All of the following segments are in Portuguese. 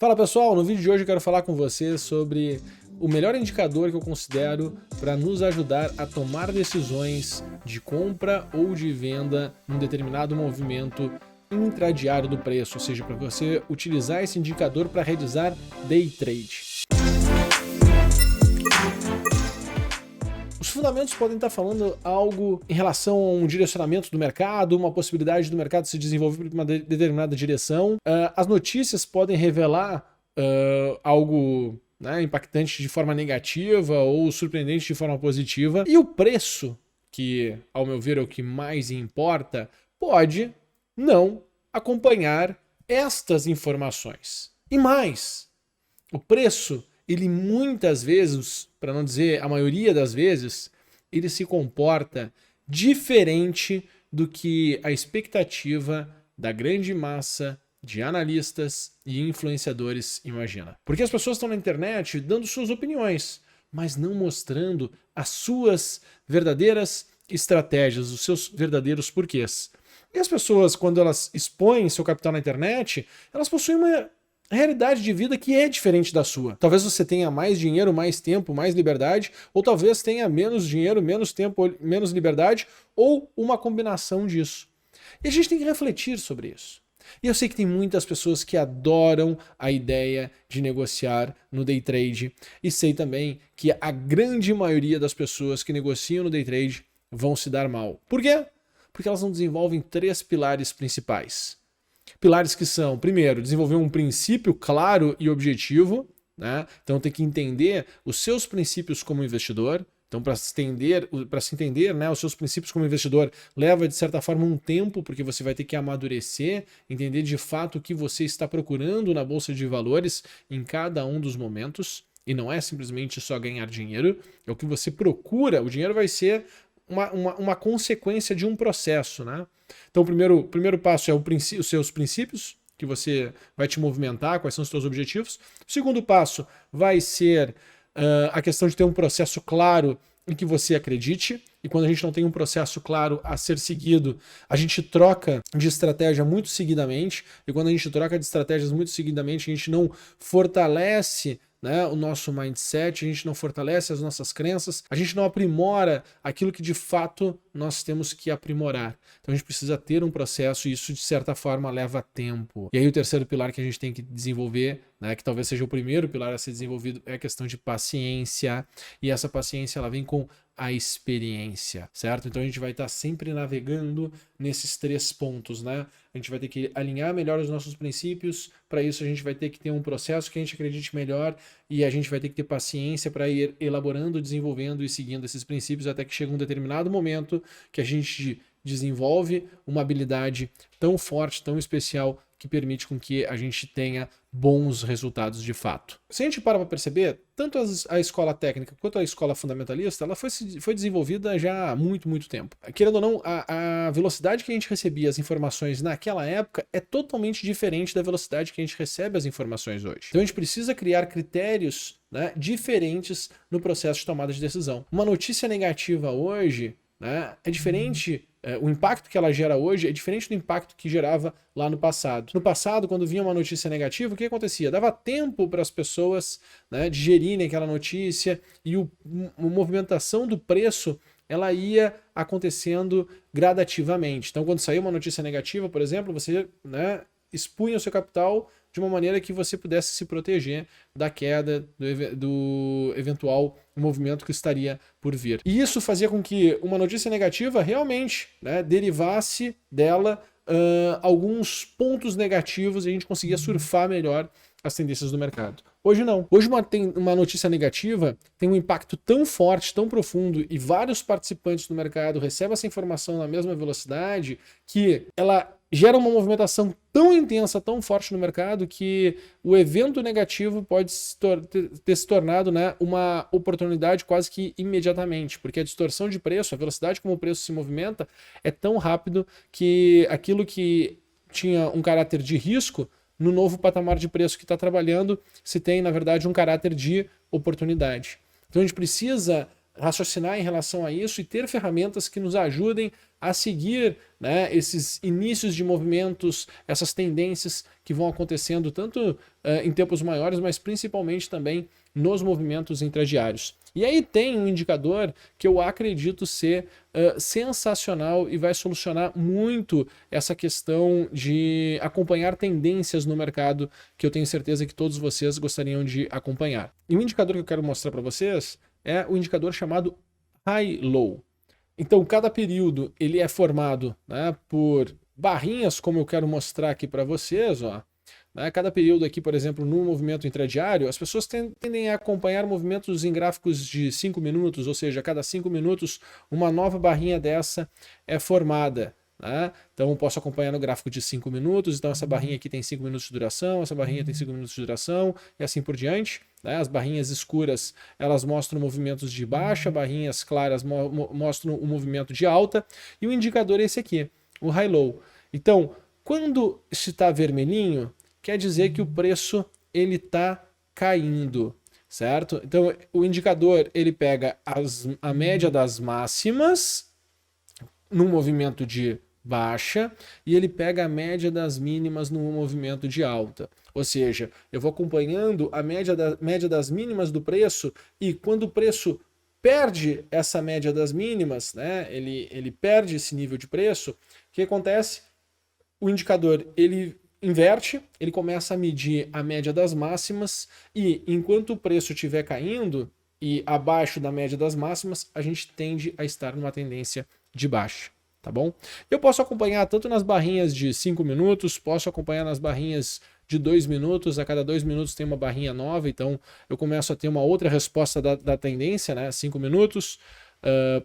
Fala pessoal, no vídeo de hoje eu quero falar com você sobre o melhor indicador que eu considero para nos ajudar a tomar decisões de compra ou de venda em um determinado movimento intradiário do preço, ou seja, para você utilizar esse indicador para realizar day trade. Os fundamentos podem estar falando algo em relação a um direcionamento do mercado, uma possibilidade do mercado se desenvolver por uma determinada direção. As notícias podem revelar algo impactante de forma negativa ou surpreendente de forma positiva. E o preço, que ao meu ver é o que mais importa, pode não acompanhar estas informações. E mais, o preço, ele muitas vezes, para não dizer a maioria das vezes, ele se comporta diferente do que a expectativa da grande massa de analistas e influenciadores imagina. Porque as pessoas estão na internet dando suas opiniões, mas não mostrando as suas verdadeiras estratégias, os seus verdadeiros porquês. E as pessoas, quando elas expõem seu capital na internet, elas possuem uma realidade de vida que é diferente da sua. Talvez você tenha mais dinheiro, mais tempo, mais liberdade, ou talvez tenha menos dinheiro, menos tempo, menos liberdade, ou uma combinação disso. E a gente tem que refletir sobre isso. E eu sei que tem muitas pessoas que adoram a ideia de negociar no day trade, e sei também que a grande maioria das pessoas que negociam no day trade vão se dar mal. Por quê? Porque elas não desenvolvem 3 pilares principais. Pilares que são, primeiro, desenvolver um princípio claro e objetivo, né? Então tem que entender os seus princípios como investidor. Então para se entender, né, os seus princípios como investidor leva de certa forma um tempo, porque você vai ter que amadurecer, entender de fato o que você está procurando na bolsa de valores em cada um dos momentos. E não é simplesmente só ganhar dinheiro, é o que você procura. O dinheiro vai ser uma consequência de um processo, né? Então o primeiro passo é os seus princípios, que você vai te movimentar, quais são os seus objetivos. O segundo passo vai ser a questão de ter um processo claro em que você acredite. E quando a gente não tem um processo claro a ser seguido, a gente troca de estratégia muito seguidamente. E quando a gente troca de estratégias muito seguidamente, a gente não fortalece, né, o nosso mindset, a gente não fortalece as nossas crenças, a gente não aprimora aquilo que de fato nós temos que aprimorar. Então a gente precisa ter um processo e isso de certa forma leva tempo. E aí o terceiro pilar que a gente tem que desenvolver, né, que talvez seja o primeiro pilar a ser desenvolvido, é a questão de paciência. E essa paciência ela vem com a experiência, certo? Então a gente vai estar sempre navegando nesses 3 pontos, né? A gente vai ter que alinhar melhor os nossos princípios, para isso a gente vai ter que ter um processo que a gente acredite melhor e a gente vai ter que ter paciência para ir elaborando, desenvolvendo e seguindo esses princípios até que chega um determinado momento que a gente desenvolve uma habilidade tão forte, tão especial, que permite com que a gente tenha bons resultados de fato. Se a gente para perceber, tanto a escola técnica quanto a escola fundamentalista, ela foi desenvolvida já há muito, muito tempo. Querendo ou não, a velocidade que a gente recebia as informações naquela época é totalmente diferente da velocidade que a gente recebe as informações hoje. Então a gente precisa criar critérios, né, diferentes no processo de tomada de decisão. Uma notícia negativa hoje, né, é diferente. O impacto que ela gera hoje é diferente do impacto que gerava lá no passado. No passado, quando vinha uma notícia negativa, o que acontecia? Dava tempo para as pessoas, né, digerirem aquela notícia e a movimentação do preço ela ia acontecendo gradativamente. Então, quando saiu uma notícia negativa, por exemplo, você, né, expunha o seu capital de uma maneira que você pudesse se proteger da queda, do eventual movimento que estaria por vir. E isso fazia com que uma notícia negativa realmente, né, derivasse dela alguns pontos negativos e a gente conseguia surfar melhor as tendências do mercado. Hoje não. Hoje uma notícia negativa tem um impacto tão forte, tão profundo e vários participantes do mercado recebem essa informação na mesma velocidade que ela gera uma movimentação tão intensa, tão forte no mercado que o evento negativo pode ter se tornado, né, uma oportunidade quase que imediatamente, porque a distorção de preço, a velocidade como o preço se movimenta é tão rápido que aquilo que tinha um caráter de risco, no novo patamar de preço que está trabalhando, se tem, na verdade, um caráter de oportunidade. Então a gente precisa raciocinar em relação a isso e ter ferramentas que nos ajudem a seguir, né, esses inícios de movimentos, essas tendências que vão acontecendo tanto em tempos maiores, mas principalmente também nos movimentos intradiários. E aí tem um indicador que eu acredito ser sensacional e vai solucionar muito essa questão de acompanhar tendências no mercado, que eu tenho certeza que todos vocês gostariam de acompanhar. E o indicador que eu quero mostrar para vocês é o indicador chamado High-Low. Então, cada período ele é formado, né, por barrinhas, como eu quero mostrar aqui para vocês, ó. Né? Cada período aqui, por exemplo, no movimento intradiário, as pessoas tendem a acompanhar movimentos em gráficos de 5 minutos, ou seja, a cada 5 minutos uma nova barrinha dessa é formada. Né? Então eu posso acompanhar no gráfico de 5 minutos, então essa barrinha aqui tem 5 minutos de duração, essa barrinha tem 5 minutos de duração e assim por diante. Né? As barrinhas escuras elas mostram movimentos de baixa, barrinhas claras mostram o movimento de alta e o indicador é esse aqui, o High-Low. Então, quando está vermelhinho, quer dizer que o preço ele está caindo, certo? Então o indicador ele pega a média das máximas num movimento de baixa e ele pega a média das mínimas num movimento de alta. Ou seja, eu vou acompanhando a média das mínimas do preço e quando o preço perde essa média das mínimas, né, ele perde esse nível de preço, o que acontece? O indicador ele inverte, ele começa a medir a média das máximas e enquanto o preço estiver caindo e abaixo da média das máximas, a gente tende a estar numa tendência de baixa, tá bom? Eu posso acompanhar tanto nas barrinhas de 5 minutos, posso acompanhar nas barrinhas de 2 minutos, a cada 2 minutos tem uma barrinha nova, então eu começo a ter uma outra resposta da tendência, né? 5 minutos,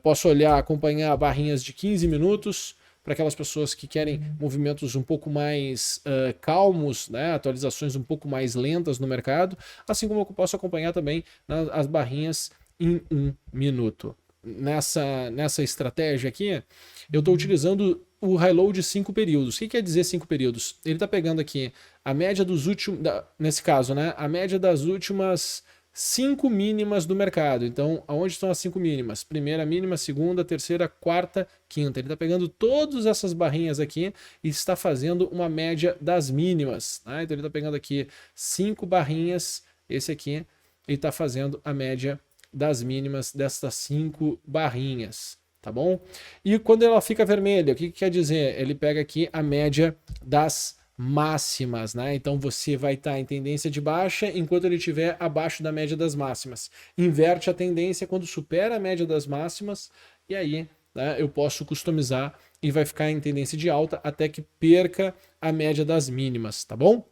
posso acompanhar barrinhas de 15 minutos, para aquelas pessoas que querem movimentos um pouco mais calmos, né, atualizações um pouco mais lentas no mercado, assim como eu posso acompanhar também as barrinhas em 1 minuto. Nessa estratégia aqui, eu estou utilizando o High-Low de 5 períodos. O que quer dizer 5 períodos? Ele está pegando aqui a média dos últimos, nesse caso, né, a média das últimas 5 mínimas do mercado. Então, aonde estão as 5 mínimas? Primeira mínima, segunda, terceira, quarta, quinta. Ele está pegando todas essas barrinhas aqui e está fazendo uma média das mínimas. Né? Então, ele está pegando aqui 5 barrinhas. Esse aqui, ele está fazendo a média das mínimas dessas 5 barrinhas. Tá bom? E quando ela fica vermelha, o que quer dizer? Ele pega aqui a média das máximas, né? Então você vai estar em tendência de baixa enquanto ele estiver abaixo da média das máximas. Inverte a tendência quando supera a média das máximas e aí, né, eu posso customizar e vai ficar em tendência de alta até que perca a média das mínimas, tá bom?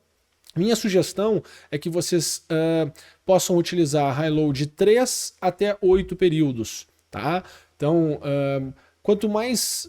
Minha sugestão é que vocês possam utilizar High-Low de 3 até 8 períodos, tá? Então, quanto mais...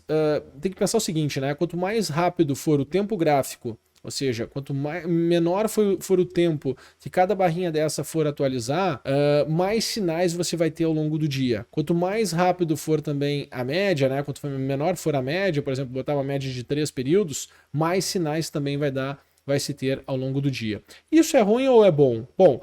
tem que pensar o seguinte, né? Quanto mais rápido for o tempo gráfico, ou seja, quanto menor for o tempo que cada barrinha dessa for atualizar, mais sinais você vai ter ao longo do dia. Quanto mais rápido for também a média, né? Quanto menor for a média, por exemplo, botar uma média de 3 períodos, mais sinais também vai se ter ao longo do dia. Isso é ruim ou é bom? Bom,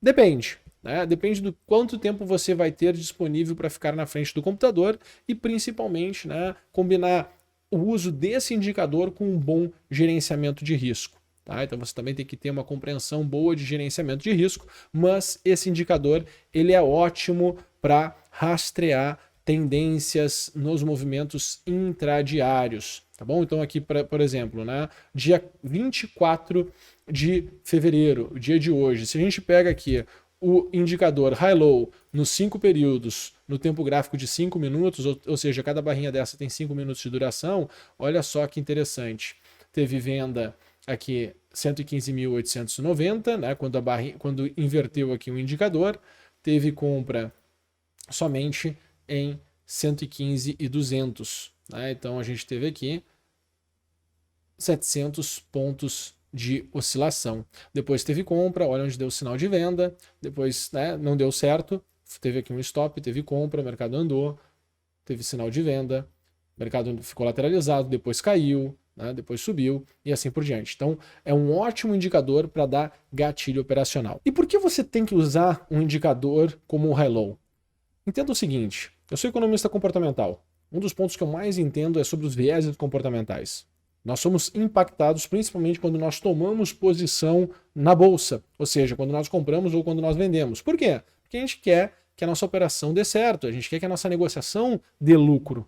depende. Né? Depende do quanto tempo você vai ter disponível para ficar na frente do computador e principalmente, né, combinar o uso desse indicador com um bom gerenciamento de risco. Tá? Então você também tem que ter uma compreensão boa de gerenciamento de risco, mas esse indicador ele é ótimo para rastrear tendências nos movimentos intradiários. Tá bom? Então aqui, por exemplo, né, dia 24 de fevereiro, o dia de hoje, se a gente pega aqui o indicador High-Low nos 5 períodos, no tempo gráfico de 5 minutos, ou seja, cada barrinha dessa tem 5 minutos de duração, olha só que interessante. Teve venda aqui 115.890, né, quando inverteu aqui o indicador, teve compra somente em 115.200. Né, então a gente teve aqui 700 pontos de oscilação. Depois teve compra, olha onde deu o sinal de venda, depois, né, não deu certo, teve aqui um stop, teve compra, o mercado andou, teve sinal de venda, o mercado ficou lateralizado, depois caiu, né, depois subiu e assim por diante. Então é um ótimo indicador para dar gatilho operacional. E por que você tem que usar um indicador como o High-Low? Entenda o seguinte, eu sou economista comportamental, um dos pontos que eu mais entendo é sobre os vieses comportamentais. Nós somos impactados principalmente quando nós tomamos posição na bolsa, ou seja, quando nós compramos ou quando nós vendemos. Por quê? Porque a gente quer que a nossa operação dê certo, a gente quer que a nossa negociação dê lucro.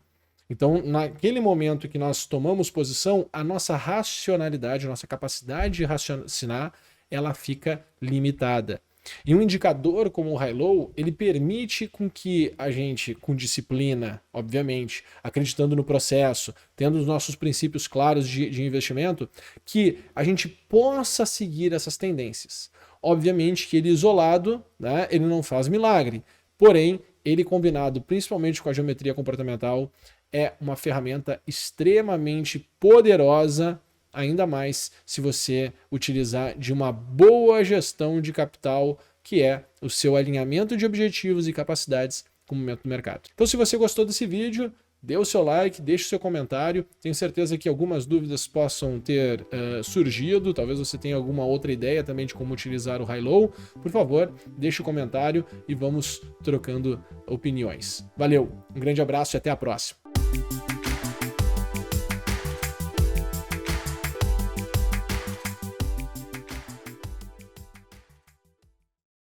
Então, naquele momento que nós tomamos posição, a nossa racionalidade, a nossa capacidade de raciocinar, ela fica limitada. E um indicador como o high-low, ele permite com que a gente, com disciplina, obviamente, acreditando no processo, tendo os nossos princípios claros de investimento, que a gente possa seguir essas tendências. Obviamente que ele isolado, né, ele não faz milagre, porém, ele combinado principalmente com a geometria comportamental, é uma ferramenta extremamente poderosa, ainda mais se você utilizar de uma boa gestão de capital, que é o seu alinhamento de objetivos e capacidades com o momento do mercado. Então, se você gostou desse vídeo, dê o seu like, deixe o seu comentário. Tenho certeza que algumas dúvidas possam ter surgido. Talvez você tenha alguma outra ideia também de como utilizar o high-low. Por favor, deixe o comentário e vamos trocando opiniões. Valeu, um grande abraço e até a próxima.